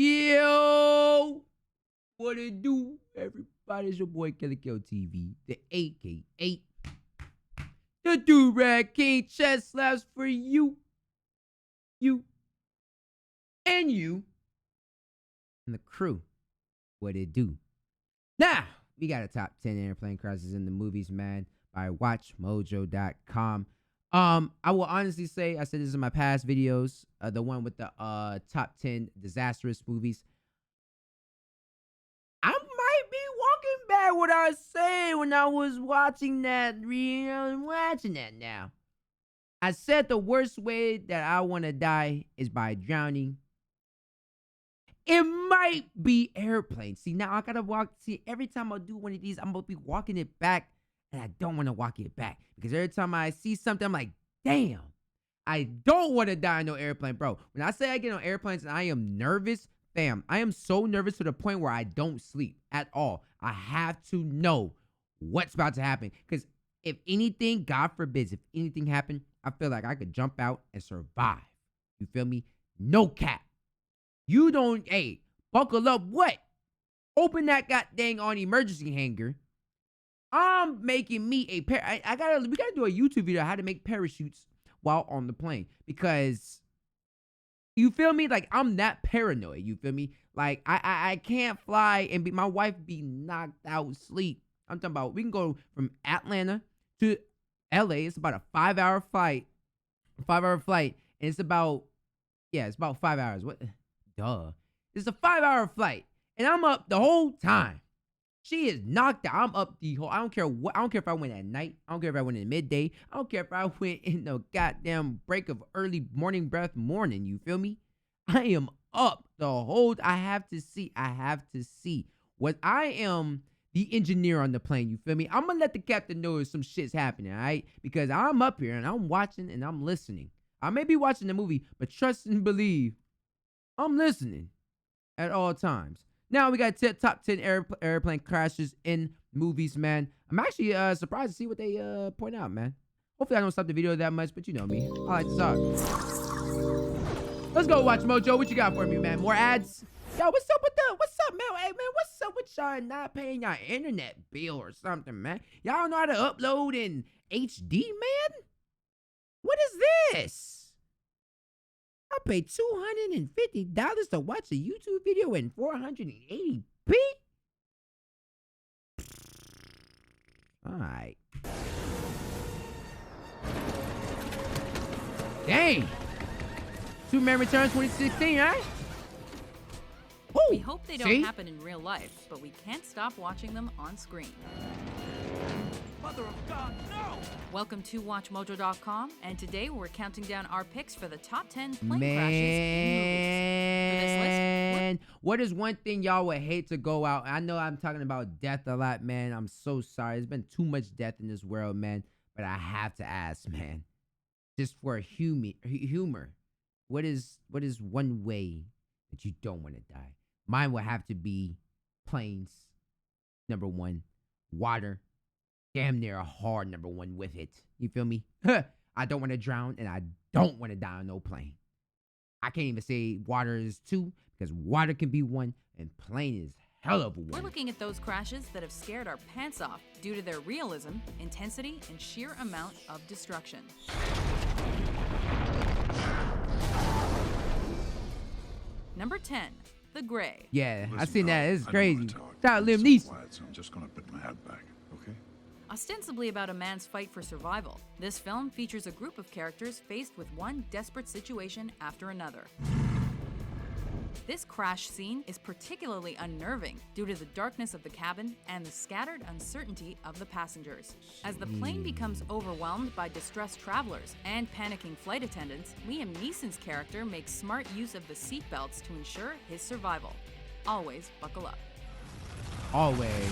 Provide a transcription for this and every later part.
Yo, what it do? Everybody, it's your boy Kelly Kill TV, the AK8, the Do-Rag King. Chest slaps for you, and you, and the crew. What it do? Now, we got a top 10 airplane crashes in the movies, man, by WatchMojo.com. I will honestly say, I said this in my past videos, the one with the top 10 disastrous movies. I might be walking back what I said when I was watching that, watching that now. I said the worst way that I want to die is by drowning. It might be airplane. See, now I gotta walk. See, every time I do one of these, I'm gonna be walking it back, and I don't want to walk it back because every time I see something, I'm like, damn, I don't want to die on no airplane, bro. When I say I get on airplanes and I am nervous, fam, I am so nervous to the point where I don't sleep at all. I have to know what's about to happen because if anything, God forbids, if anything happened, I feel like I could jump out and survive. You feel me? No cap. You don't, hey, buckle up what? Open that goddamn on emergency hanger. I'm making me a we gotta do a YouTube video on how to make parachutes while on the plane. Because you feel me? Like I'm that paranoid. You feel me? Like I can't fly and my wife be knocked out sleep. I'm talking about we can go from Atlanta to LA. It's about a 5-hour flight. 5-hour flight. And it's about 5 hours. What? Duh. It's a 5-hour flight, and I'm up the whole time. She is knocked out. I'm up the whole. I don't care what. I don't care if I went at night. I don't care if I went in midday. I don't care if I went in the goddamn break of early morning breath morning. You feel me? I am up the whole. I have to see. What I am the engineer on the plane. You feel me? I'm gonna let the captain know if some shit's happening. All right, because I'm up here and I'm watching and I'm listening. I may be watching the movie, but trust and believe. I'm listening at all times. Now we got top 10 airplane crashes in movies, man. I'm actually surprised to see what they point out, man. Hopefully I don't stop the video that much, but you know me. I like to talk. Let's go, Watch Mojo. What you got for me, man? More ads? Yo, what's up, man? Hey, man, what's up with y'all not paying y'all internet bill or something, man? Y'all don't know how to upload in HD, man? What is this? I paid $250 to watch a YouTube video in 480p? Alright. Dang! Superman Returns 2016, right? We hope they don't happen in real life, but we can't stop watching them on screen. Mother of God, no! Welcome to WatchMojo.com, and today we're counting down our picks for the top 10 plane crashes in movies. For this list, what is one thing y'all would hate to go out? I know I'm talking about death a lot, man. I'm so sorry. There's been too much death in this world, man. But I have to ask, man. Just for humor. What is one way that you don't want to die? Mine would have to be planes, number one. Water. Damn near a hard number one with it. You feel me? I don't want to drown and I don't want to die on no plane. I can't even say water is 2 because water can be 1 and plane is hell of a 1. We're looking at those crashes that have scared our pants off due to their realism, intensity, and sheer amount of destruction. Number 10, The Grey. Yeah, I seen that. It's crazy. Shout out Liam Neeson. I'm just gonna put my hat back, okay? Ostensibly about a man's fight for survival, this film features a group of characters faced with one desperate situation after another. This crash scene is particularly unnerving due to the darkness of the cabin and the scattered uncertainty of the passengers. As the plane becomes overwhelmed by distressed travelers and panicking flight attendants, Liam Neeson's character makes smart use of the seatbelts to ensure his survival. Always buckle up. Always.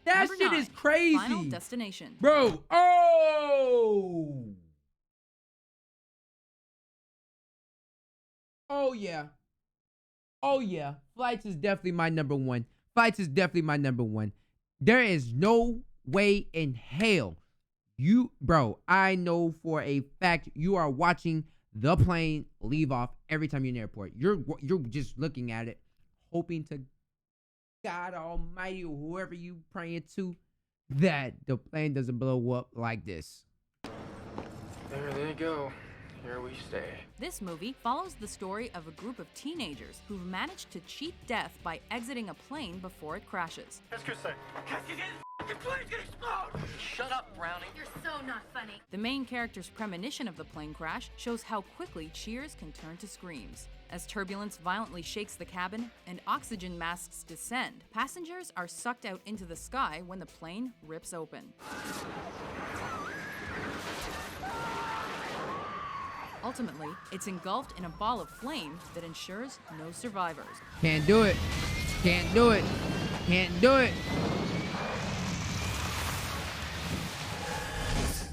That Number shit 9, is crazy. Final Destination. Bro. Oh. Oh yeah. Flights is definitely my number one. Fights is definitely my number one. There is no way in hell bro, I know for a fact you are watching the plane leave off every time you're in the airport. You're just looking at it, hoping to God Almighty or whoever you praying to that the plane doesn't blow up like this. There they go. Here we stay. This movie follows the story of a group of teenagers who've managed to cheat death by exiting a plane before it crashes. Qu'est-ce que c'est? The plane's gonna explode! Shut up, Brownie. You're so not funny. The main character's premonition of the plane crash shows how quickly cheers can turn to screams. As turbulence violently shakes the cabin and oxygen masks descend, passengers are sucked out into the sky when the plane rips open. Ultimately, it's engulfed in a ball of flame that ensures no survivors. Can't do it. Can't do it. Can't do it.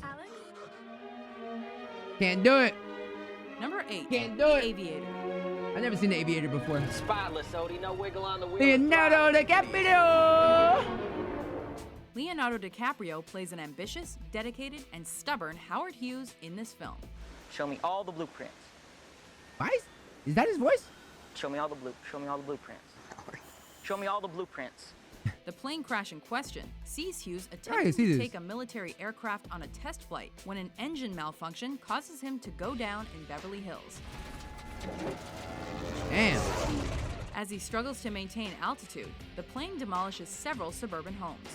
Alex? Can't do it. Number 8. Can't do The it. Aviator. I've never seen the Aviator before. Spotless, Odie. No wiggle on the wheel. Leonardo DiCaprio. Leonardo DiCaprio plays an ambitious, dedicated, and stubborn Howard Hughes in this film. Show me all the blueprints. Why is that his voice? Show me all the blueprints. Show me all the blueprints. The plane crash in question sees Hughes I attempting see to this. take a military aircraft on a test flight when an engine malfunction causes him to go down in Beverly Hills. Damn. As he struggles to maintain altitude, the plane demolishes several suburban homes.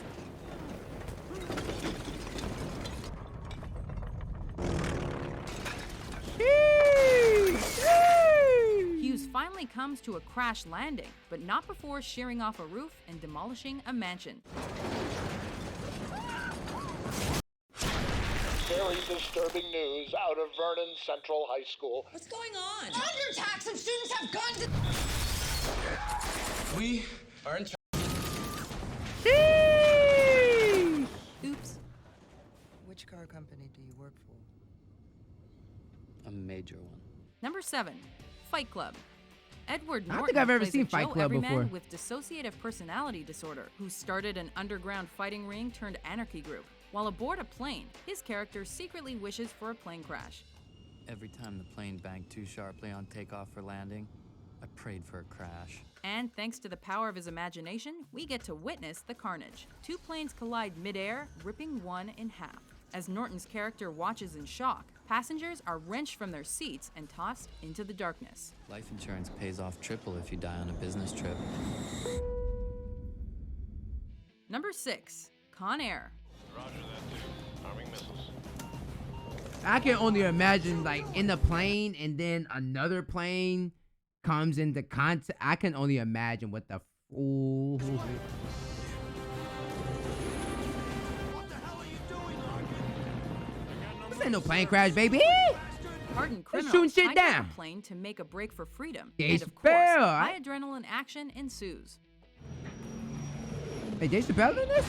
Hughes finally comes to a crash landing, but not before shearing off a roof and demolishing a mansion. Very disturbing news out of Vernon Central High School. What's going on? Undertax and students have gone to... We are in charge. Oops. Which car company do you work for? A major one. Number 7. Fight Club. Edward I don't Norton think I've ever plays seen a Fight Joe Club Everyman before. with dissociative personality disorder who started an underground fighting ring turned anarchy group. While aboard a plane, his character secretly wishes for a plane crash. Every time the plane banked too sharply on takeoff or landing, I prayed for a crash. And thanks to the power of his imagination, we get to witness the carnage. 2 planes collide midair, ripping one in half. As Norton's character watches in shock, passengers are wrenched from their seats and tossed into the darkness. Life insurance pays off triple if you die on a business trip. Number 6. Con Air. Roger that, dude. Arming missiles. I can only imagine like in the plane and then another plane comes into contact. I can only imagine what the fool. This ain't no plane crash, baby. Hardened They're criminals shooting shit hijack down. a plane to make a break for freedom. Dave And of course, Chappelle. high adrenaline action ensues. Hey, Dave Chappelle in this?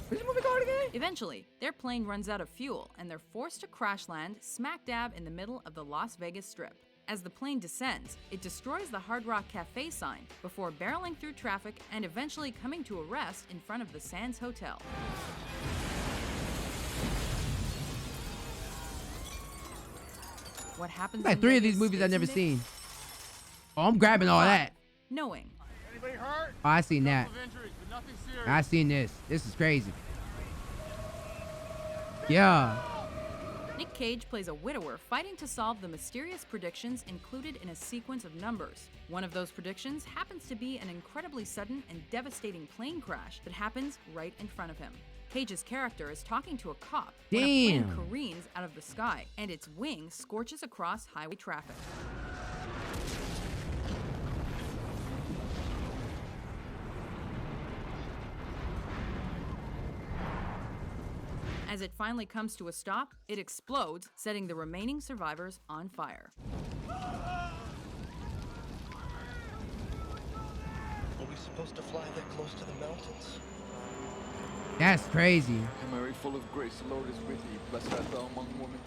What's this movie called again? Eventually, their plane runs out of fuel and they're forced to crash land smack dab in the middle of the Las Vegas Strip. As the plane descends, it destroys the Hard Rock Cafe sign before barreling through traffic and eventually coming to a rest in front of the Sands Hotel. What happens Like in 3 of Vegas these movies I've stays in never Vegas. seen. Oh, I'm grabbing all that. Knowing. Anybody hurt? Oh, I seen that. Injuries, but nothing serious. I seen this. This is crazy. Yeah. Nick Cage plays a widower fighting to solve the mysterious predictions included in a sequence of numbers. One of those predictions happens to be an incredibly sudden and devastating plane crash that happens right in front of him. Cage's character is talking to a cop when a plane Damn. careens out of the sky and its wing scorches across highway traffic. As it finally comes to a stop, it explodes, setting the remaining survivors on fire. Are we supposed to fly that close to the mountains? That's crazy. Mary, full of grace, the Lord is with thee. Blessed art thou among women.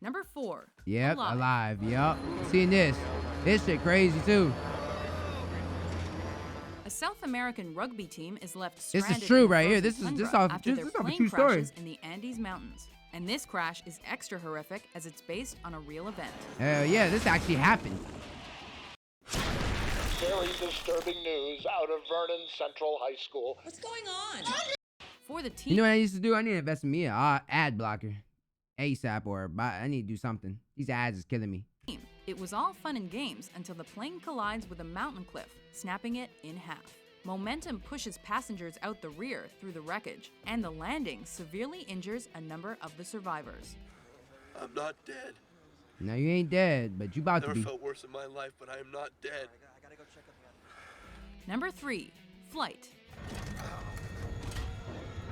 Number 4. Yep, Alive. alive. Yep. Seen this. This shit crazy too. South American rugby team is left This stranded is true in the right here. frozen This is tundra off after their a plane true story. crashes in the Andes Mountains. And this crash is extra horrific as it's based on a real event. Hell yeah, this actually happened. Very disturbing news out of Vernon Central High School. What's going on? For the team, You know what I used to do? I need to invest in me an ad blocker, ASAP, or I need to do something. These ads is killing me. it was all fun and games until the plane collides with a mountain cliff, snapping it in half. Momentum pushes passengers out the rear through the wreckage, and the landing severely injures a number of the survivors. I'm not dead. No, you ain't dead, but you about to Never be. felt worse in my life, but I am not dead. Number 3. Flight.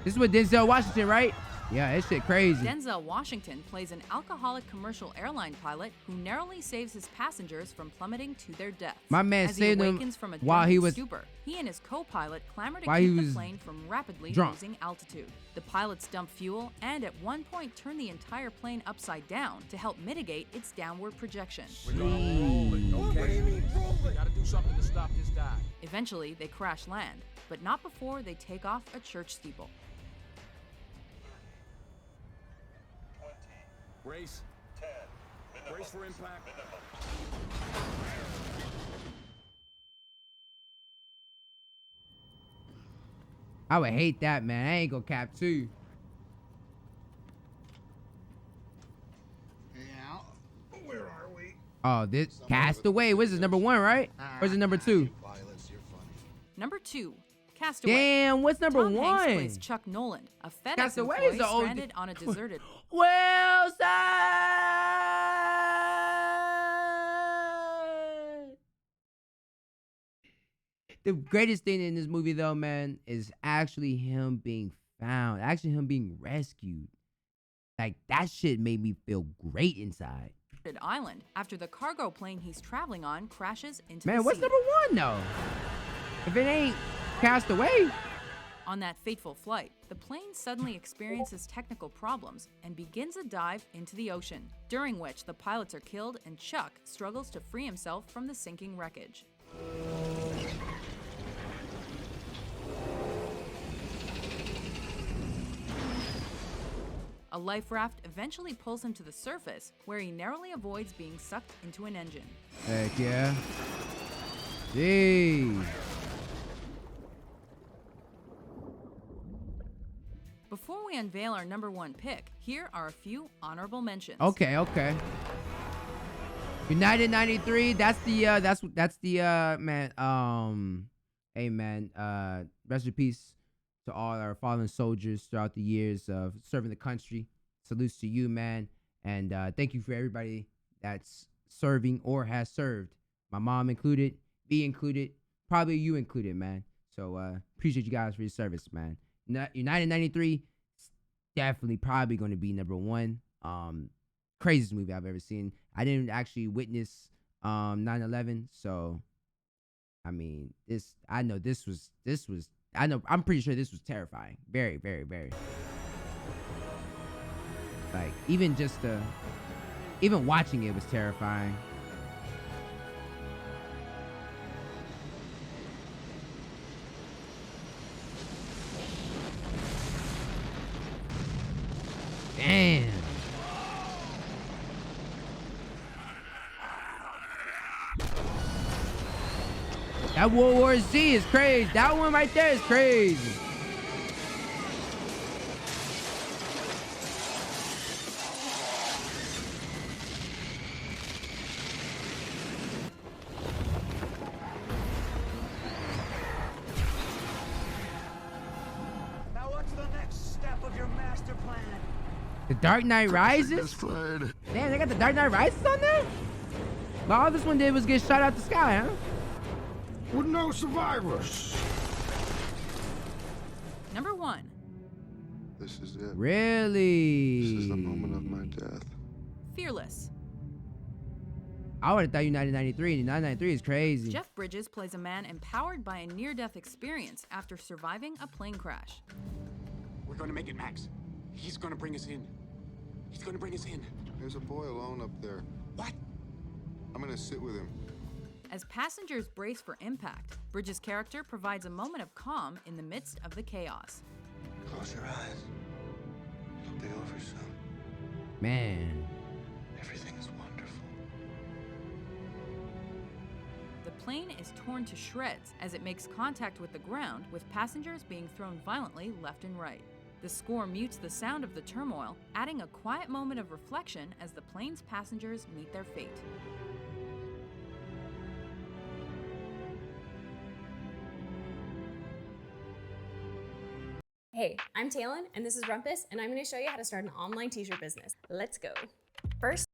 This is with Denzel Washington, right? Yeah, that shit crazy. Denzel Washington plays an alcoholic commercial airline pilot who narrowly saves his passengers from plummeting to their deaths. My man As he saved them awakens from a while he drunken was stupor, he and his co-pilot clamor to while he keep the was plane from rapidly drunk. losing altitude. The pilots dump fuel and at one point turn the entire plane upside down to help mitigate its downward projection. Gotta do something to stop this dive. Eventually, they crash land, but not before they take off a church steeple. Brace. 10. Brace for impact. I would hate that, man. I ain't gonna cap too. Yeah. Where are we? Oh, this Castaway. What is this, number 1, right? Or is it number 2? Pilots, you're funny. Number 2. Castaway. Damn, what's number Tom 1? Hanks plays Chuck Nolan, a FedEx Castaway employee is the old- stranded on a deserted. Well side. The greatest thing in this movie, though, man, is actually him being found. Actually, him being rescued. Like, that shit made me feel great inside. Island after the cargo plane he's traveling on crashes into Man, the what's sea. number 1, though? If it ain't Castaway. On that fateful flight, the plane suddenly experiences technical problems and begins a dive into the ocean, during which the pilots are killed and Chuck struggles to free himself from the sinking wreckage. A life raft eventually pulls him to the surface, where he narrowly avoids being sucked into an engine. Heck yeah. Jeez. Before we unveil our number 1 pick, here are a few honorable mentions. Okay. United 93. That's the man. Hey man. Rest in peace to all our fallen soldiers throughout the years of serving the country. Salutes to you, man, and thank you for everybody that's serving or has served. My mom included, B included, probably you included, man. So appreciate you guys for your service, man. United 93, definitely probably going to be number 1. Craziest movie I've ever seen. I didn't actually witness 9/11, so I mean, I'm pretty sure this was terrifying. Very, very, very. Like, even watching it was terrifying. Damn. That World War Z is crazy. That one right there is crazy. Now what's the next step of your master plan? The Dark Knight Rises? Damn, they got the Dark Knight Rises on there? But all this one did was get shot out the sky, huh? With no survivors. Number 1. This is it. Really? This is the moment of my death. Fearless. I would have thought United 93. United 93 is crazy. Jeff Bridges plays a man empowered by a near-death experience after surviving a plane crash. We're gonna make it, Max. He's gonna bring us in. He's gonna bring us in. There's a boy alone up there. What? I'm gonna sit with him. As passengers brace for impact, Bridges' character provides a moment of calm in the midst of the chaos. Close your eyes. It'll be over soon. Man. Everything is wonderful. The plane is torn to shreds as it makes contact with the ground, with passengers being thrown violently left and right. The score mutes the sound of the turmoil, adding a quiet moment of reflection as the plane's passengers meet their fate. Hey, I'm Talon, and this is Rumpus, and I'm going to show you how to start an online t-shirt business. Let's go. First,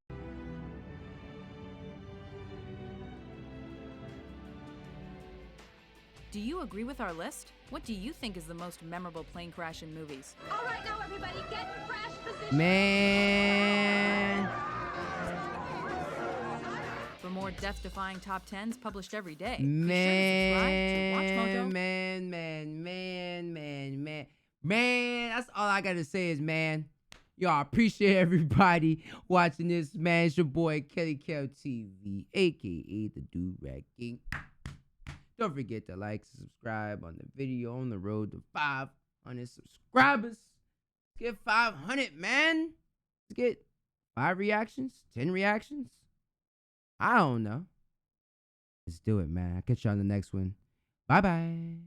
do you agree with our list? What do you think is the most memorable plane crash in movies? All right, now everybody, get in crash position. Man. For more death-defying top 10s published every day, be sure to subscribe to Watch Mojo. Man, that's all I gotta say is, man, y'all appreciate everybody watching this, man. It's your boy, Kelly Kel TV, aka the Do-Rag King. Don't forget to like and subscribe on the video on the road to 500 subscribers. Let's get 500, man. Let's get 5 reactions, 10 reactions. I don't know. Let's do it, man. I'll catch you on the next one. Bye-bye.